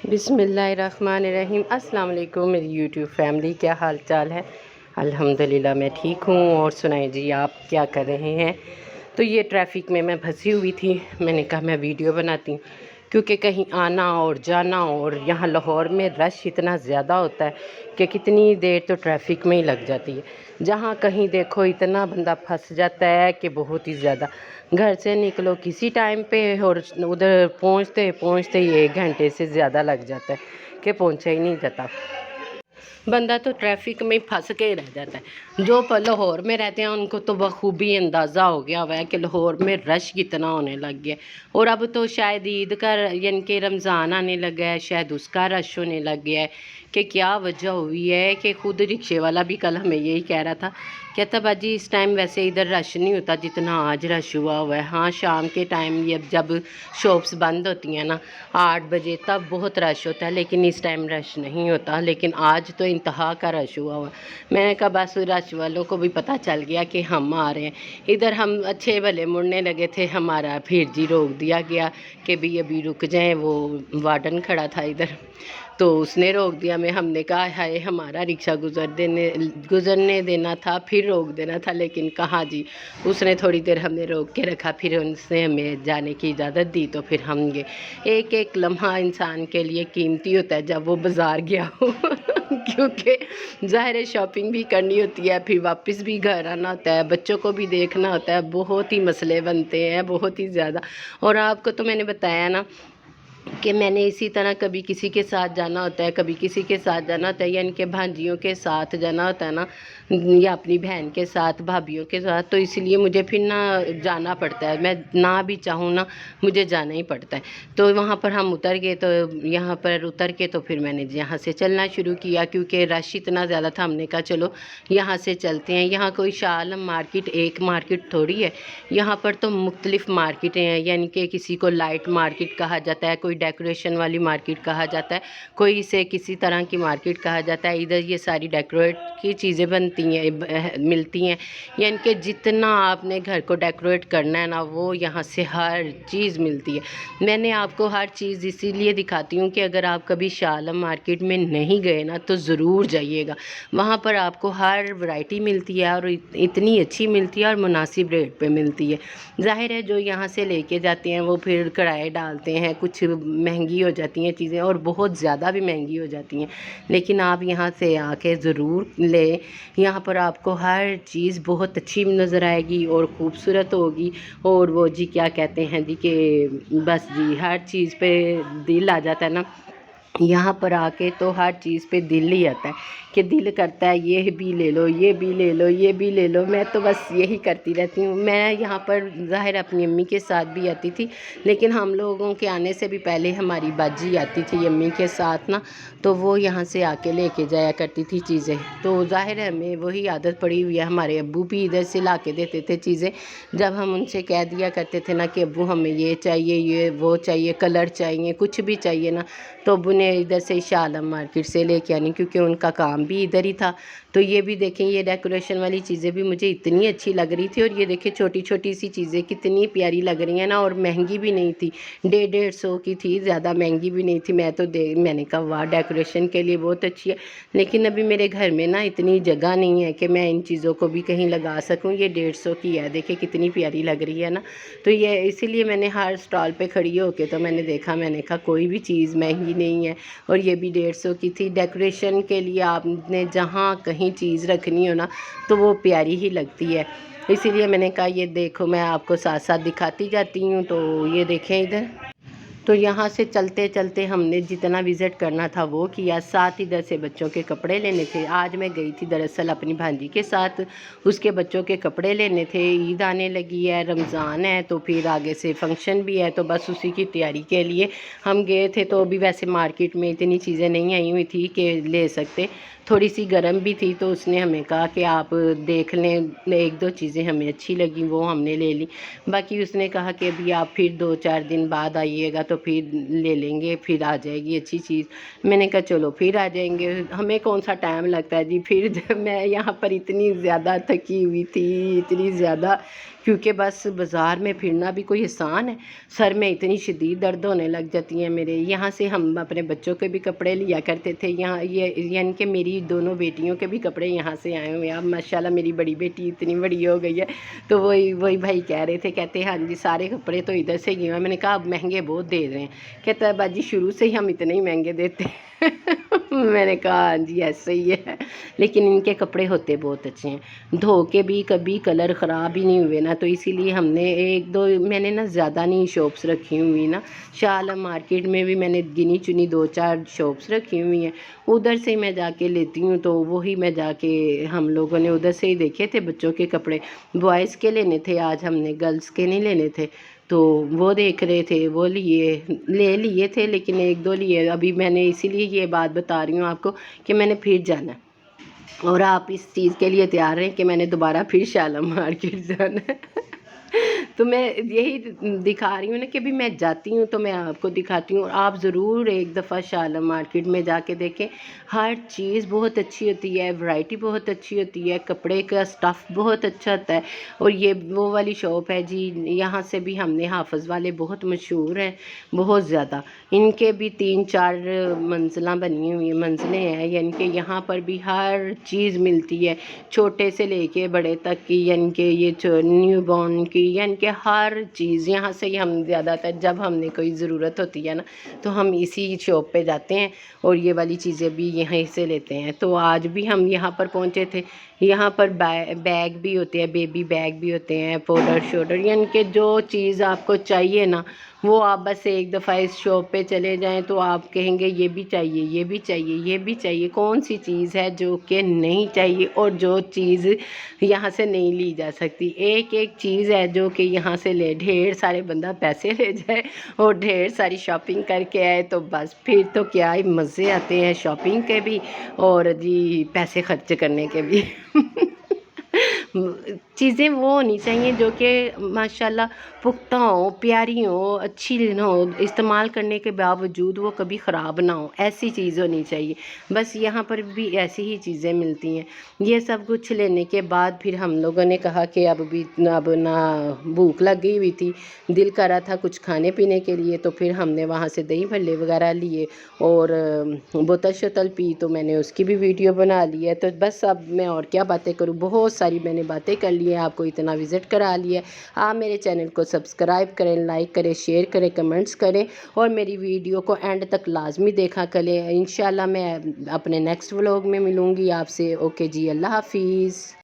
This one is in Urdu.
بسم اللہ الرحمن الرحیم۔ السلام علیکم میری یوٹیوب فیملی، کیا حال چال ہے؟ الحمدللہ میں ٹھیک ہوں۔ اور سنائیں جی، آپ کیا کر رہے ہیں؟ تو یہ ٹریفک میں پھنسی ہوئی تھی، میں نے کہا میں ویڈیو بناتی ہوں، کیونکہ کہیں آنا اور جانا، اور یہاں لاہور میں رش اتنا زیادہ ہوتا ہے کہ کتنی دیر تو ٹریفک میں ہی لگ جاتی ہے۔ جہاں کہیں دیکھو اتنا بندہ پھنس جاتا ہے کہ بہت ہی زیادہ، گھر سے نکلو کسی ٹائم پہ اور ادھر پہنچتے ہی 1 گھنٹے سے زیادہ لگ جاتا ہے کہ پہنچا ہی نہیں جاتا، بندہ تو ٹریفک میں پھنس کے ہی رہ جاتا ہے۔ جو لاہور میں رہتے ہیں ان کو تو بخوبی اندازہ ہو گیا ہوا ہے کہ لاہور میں رش کتنا ہونے لگ گیا، اور اب تو شاید عید کا یعنی کہ رمضان آنے لگا ہے، شاید اس کا رش ہونے لگ گیا ہے کہ کیا وجہ ہوئی ہے کہ خود رکشے والا بھی کل ہمیں یہی کہہ رہا تھا، کہتا باجی اس ٹائم ویسے ادھر رش نہیں ہوتا جتنا آج رش ہوا ہوا ہے۔ ہاں شام کے ٹائم جب شاپس بند ہوتی ہیں نا 8 بجے، تب بہت رش ہوتا ہے، لیکن اس ٹائم رش نہیں ہوتا، لیکن آج تو انتہا کا رش ہوا ہوا ہے۔ میں نے کہا بس رش والوں کو بھی پتہ چل گیا کہ ہم آ رہے ہیں۔ ادھر ہم اچھے بھلے مڑنے لگے تھے، ہمارا پھر جی روک دیا گیا کہ بھی ابھی رک جائیں، وہ وارڈن کھڑا تھا ادھر تو اس نے روک دیا۔ ہم نے کہا ہے ہمارا رکشہ گزرنے دینا تھا، پھر روک دینا تھا، لیکن کہاں جی، اس نے تھوڑی دیر ہم نے روک کے رکھا، پھر اس نے ہمیں جانے کی اجازت دی تو پھر ہم گئے۔ ایک ایک لمحہ انسان کے لیے قیمتی ہوتا ہے جب وہ بازار گیا ہو کیونکہ ظاہر ہے شاپنگ بھی کرنی ہوتی ہے، پھر واپس بھی گھر آنا ہوتا ہے، بچوں کو بھی دیکھنا ہوتا ہے، بہت ہی مسئلے بنتے ہیں، بہت ہی زیادہ۔ اور آپ کو تو میں نے بتایا نا کہ میں نے اسی طرح کبھی کسی کے ساتھ جانا ہوتا ہے، کبھی کسی کے ساتھ جانا ہوتا ہے، یعنی کہ بھانجیوں کے ساتھ جانا ہوتا ہے نا، یا اپنی بہن کے ساتھ، بھابھیوں کے ساتھ، تو اس لیے مجھے پھر نہ جانا پڑتا ہے، میں نہ بھی چاہوں نا مجھے جانا ہی پڑتا ہے۔ تو وہاں پر ہم اتر گئے، تو یہاں پر اتر کے تو پھر میں نے یہاں سے چلنا شروع کیا، کیونکہ رش اتنا زیادہ تھا، ہم نے کہا چلو یہاں سے چلتے ہیں۔ یہاں کوئی شاہ عالم مارکیٹ ایک مارکیٹ تھوڑی ہے، یہاں پر تو مختلف مارکیٹیں ہیں، یعنی کہ کسی کو لائٹ مارکیٹ کہا جاتا ہے، کوئی ڈیکوریشن والی مارکیٹ کہا جاتا ہے، کوئی اسے کسی طرح کی مارکیٹ کہا جاتا ہے۔ ادھر یہ ساری ڈیکوریٹ کی چیزیں بنتی ہیں، ملتی ہیں، یعنی کہ جتنا آپ نے گھر کو ڈیکوریٹ کرنا ہے نا، وہ یہاں سے ہر چیز ملتی ہے۔ میں نے آپ کو ہر چیز اسی لیے دکھاتی ہوں کہ اگر آپ کبھی شاہ عالم مارکیٹ میں نہیں گئے نا تو ضرور جائیے گا، وہاں پر آپ کو ہر ورائٹی ملتی ہے، اور اتنی اچھی ملتی ہے اور مناسب ریٹ پہ ملتی ہے۔ ظاہر ہے جو یہاں سے لے کے جاتے ہیں وہ پھر کرائے ڈالتے ہیں، کچھ مہنگی ہو جاتی ہیں چیزیں، اور بہت زیادہ بھی مہنگی ہو جاتی ہیں، لیکن آپ یہاں سے آ کے ضرور لیں، یہاں پر آپ کو ہر چیز بہت اچھی نظر آئے گی اور خوبصورت ہوگی، اور وہ جی کیا کہتے ہیں جی کہ بس جی ہر چیز پہ دل آ جاتا ہے نا، یہاں پر آ کے تو ہر چیز پہ دل ہی آتا ہے کہ دل کرتا ہے یہ بھی لے لو، یہ بھی لے لو، یہ بھی لے لو۔ میں تو بس یہی کرتی رہتی ہوں۔ میں یہاں پر ظاہر اپنی امی کے ساتھ بھی آتی تھی، لیکن ہم لوگوں کے آنے سے بھی پہلے ہماری باجی آتی تھی امی کے ساتھ نا، تو وہ یہاں سے آ کے لے کے جایا کرتی تھی چیزیں، تو ظاہر ہے ہمیں وہی عادت پڑی ہوئی ہے۔ ہمارے ابو بھی ادھر سے لا کے دیتے تھے چیزیں، جب ہم ان سے کہہ دیا کرتے تھے نا کہ ابو ہمیں یہ چاہیے، یہ وہ چاہیے، کلر چاہیے، کچھ بھی چاہیے نا، تو ابو نے ادھر سے شاہ عالم مارکیٹ سے لے کے آنی، کیونکہ ان کا کام بھی ادھر ہی تھا۔ تو یہ بھی دیکھیں، یہ ڈیکوریشن والی چیزیں بھی مجھے اتنی اچھی لگ رہی تھی، اور یہ دیکھیں چھوٹی چھوٹی سی چیزیں کتنی پیاری لگ رہی ہیں نا، اور مہنگی بھی نہیں تھی، 150 کی تھی، زیادہ مہنگی بھی نہیں تھی۔ میں نے کہا واہ ڈیکوریشن کے لیے بہت اچھی ہے، لیکن ابھی میرے گھر میں نا اتنی جگہ نہیں ہے کہ میں ان چیزوں کو بھی کہیں لگا سکوں۔ یہ 150 کی ہے، دیکھیں کتنی پیاری لگ رہی ہے نا، تو یہ اسی لیے میں نے ہر اسٹال پہ کھڑی ہو کے تو میں نے دیکھا، میں نے کہا کوئی بھی چیز مہنگی نہیں ہے، اور یہ بھی 150 کی تھی۔ ڈیکوریشن کے لیے آپ نے جہاں کہیں چیز رکھنی ہو نا تو وہ پیاری ہی لگتی ہے، اسی لیے میں نے کہا یہ دیکھو میں آپ کو ساتھ ساتھ دکھاتی جاتی ہوں۔ تو یہ دیکھیں ادھر، تو یہاں سے چلتے چلتے ہم نے جتنا وزٹ کرنا تھا وہ کیا، ساتھ ادھر سے بچوں کے کپڑے لینے تھے۔ آج میں گئی تھی دراصل اپنی بھانجی کے ساتھ، اس کے بچوں کے کپڑے لینے تھے، عید آنے لگی ہے، رمضان ہے، تو پھر آگے سے فنکشن بھی ہے، تو بس اسی کی تیاری کے لیے ہم گئے تھے۔ تو ابھی ویسے مارکیٹ میں اتنی چیزیں نہیں آئی ہوئی تھی کہ لے سکتے، تھوڑی سی گرم بھی تھی، تو اس نے ہمیں کہا کہ آپ دیکھ لیں، ایک دو چیزیں ہمیں اچھی لگیں وہ ہم نے لے لی، باقی اس نے کہا کہ ابھی آپ پھر 2-4 دن بعد آئیے گا تو پھر لے لیں گے، پھر آ جائے گی اچھی چیز۔ میں نے کہا چلو پھر آ جائیں گے، ہمیں کون سا ٹائم لگتا ہے جی۔ پھر میں یہاں پر اتنی زیادہ تھکی ہوئی تھی، اتنی زیادہ، کیونکہ بس بازار میں پھرنا بھی کوئی آسان ہے، سر میں اتنی شدید درد ہونے لگ جاتی ہیں میرے۔ یہاں سے ہم اپنے بچوں کے بھی کپڑے لیا کرتے تھے، یہاں یہ یعنی کہ میری دونوں بیٹیوں کے بھی کپڑے یہاں سے آئے ہوئے ہیں۔ اب ماشاءاللہ میری بڑی بیٹی اتنی بڑی ہو گئی ہے، تو وہی بھائی کہہ رہے تھے، کہتے ہیں ہاں جی سارے کپڑے تو ادھر سے ہی ہیں۔ میں نے کہا اب مہنگے بہت دے رہے ہیں، کہتا ہے باجی شروع سے ہی ہم اتنے ہی مہنگے دیتے ہیں۔ میں نے کہا ہاں جی ایسے ہی ہے، لیکن ان کے کپڑے ہوتے بہت اچھے ہیں، دھو کے بھی کبھی کلر خراب ہی نہیں ہوئے نا، تو اسی لیے ہم نے ایک دو، میں نے نا زیادہ نہیں شاپس رکھی ہوئی نا، شاہ عالم مارکیٹ میں بھی میں نے گنی چنی 2-4 شاپس رکھی ہوئی ہیں، ادھر سے میں جا کے لیتی ہوں، تو وہی میں جا کے ہم لوگوں نے ادھر سے ہی دیکھے تھے بچوں کے کپڑے، بوائز کے لینے تھے آج ہم نے، گرلس کے نہیں لینے تھے، تو وہ دیکھ رہے تھے، وہ لے لیے تھے، لیکن ایک دو لیے، ابھی میں نے اسی لیے یہ بات بتا رہی ہوں آپ کو کہ میں نے پھر جانا ہے، اور آپ اس چیز کے لیے تیار ہیں کہ میں نے دوبارہ پھر شاہ عالم مارکیٹ جانا ہے۔ تو میں یہی دکھا رہی ہوں نا کہ بھی میں جاتی ہوں تو میں آپ کو دکھاتی ہوں، اور آپ ضرور ایک دفعہ شاہ عالم مارکیٹ میں جا کے دیکھیں، ہر چیز بہت اچھی ہوتی ہے، ورائٹی بہت اچھی ہوتی ہے، کپڑے کا سٹف بہت اچھا ہوتا ہے، اور یہ وہ والی شاپ ہے جی، یہاں سے بھی ہم نے حافظ والے بہت مشہور ہیں، بہت زیادہ، ان کے بھی 3-4 منزلیں بنی ہوئی ہیں، منزلیں ہیں، یعنی کہ یہاں پر بھی ہر چیز ملتی ہے، چھوٹے سے لے کے بڑے تک کی، یعنی کہ یہ نیو بورن کی، یعنی کہ ہر چیز یہاں سے ہی ہم زیادہ تر جب ہم نے کوئی ضرورت ہوتی ہے نا تو ہم اسی شاپ پہ جاتے ہیں، اور یہ والی چیزیں بھی یہیں سے لیتے ہیں۔ تو آج بھی ہم یہاں پر پہنچے تھے، یہاں پر بیگ بھی ہوتے ہیں، بیبی بیگ بھی ہوتے ہیں، پاؤڈر شوڈر، یعنی کہ جو چیز آپ کو چاہیے نا وہ آپ بس ایک دفعہ اس شاپ پہ چلے جائیں تو آپ کہیں گے یہ بھی چاہیے، یہ بھی چاہیے، یہ بھی چاہیے، کون سی چیز ہے جو کہ نہیں چاہیے، اور جو چیز یہاں سے نہیں لی جا سکتی، ایک ایک چیز ہے جو کہ یہاں سے لے، ڈھیر سارے بندہ پیسے لے جائے اور ڈھیر ساری شاپنگ کر کے آئے تو بس پھر تو کیا ہی مزے آتے ہیں شاپنگ کے بھی اور جی پیسے خرچ کرنے کے بھی۔ چیزیں وہ ہونی چاہیے جو کہ ماشاءاللہ پختہ ہوں، پیاری ہوں، اچھی ہوں، استعمال کرنے کے باوجود وہ کبھی خراب نہ ہو، ایسی چیز ہونی چاہیے، بس یہاں پر بھی ایسی ہی چیزیں ملتی ہیں۔ یہ سب کچھ لینے کے بعد پھر ہم لوگوں نے کہا کہ اب نہ بھوک لگ گئی ہوئی تھی، دل کر رہا تھا کچھ کھانے پینے کے لیے، تو پھر ہم نے وہاں سے دہی بھلے وغیرہ لیے اور بوتل شوتل پی، تو میں نے اس کی بھی ویڈیو بنا لی ہے، تو بس اب میں اور کیا باتیں کروں، بہت ساری میں نے باتیں کر لی ہیں، آپ کو اتنا وزٹ کرا لیا ہے۔ آپ میرے چینل کو سبسکرائب کریں، لائک کریں، شیئر کریں، کمنٹس کریں، اور میری ویڈیو کو اینڈ تک لازمی دیکھا کریں۔ انشاءاللہ میں اپنے نیکسٹ ولوگ میں ملوں گی آپ سے۔ اوکے جی، اللہ حافظ۔